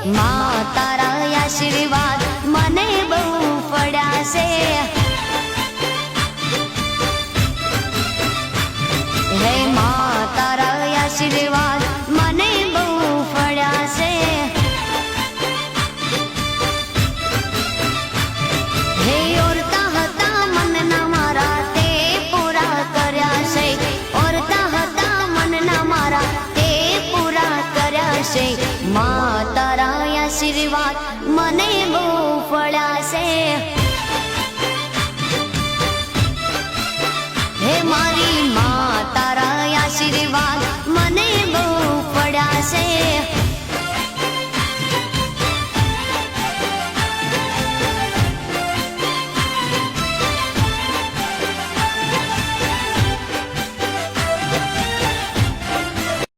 માં તારા આશીર્વાદ મને બહુ પડ્યા છે। હે માં તારા આશીર્વાદ મને બહુ પડ્યા છે। હે ઓરતા હતા મનના મારા તે પૂરા કર્યા છે। ઓરતા હતા મનના મારા તે પૂરા કર્યા છે। માં તારા આશીર્વાદ મને બહુ પડ્યા છે। હે મારી માં તારા આશીર્વાદ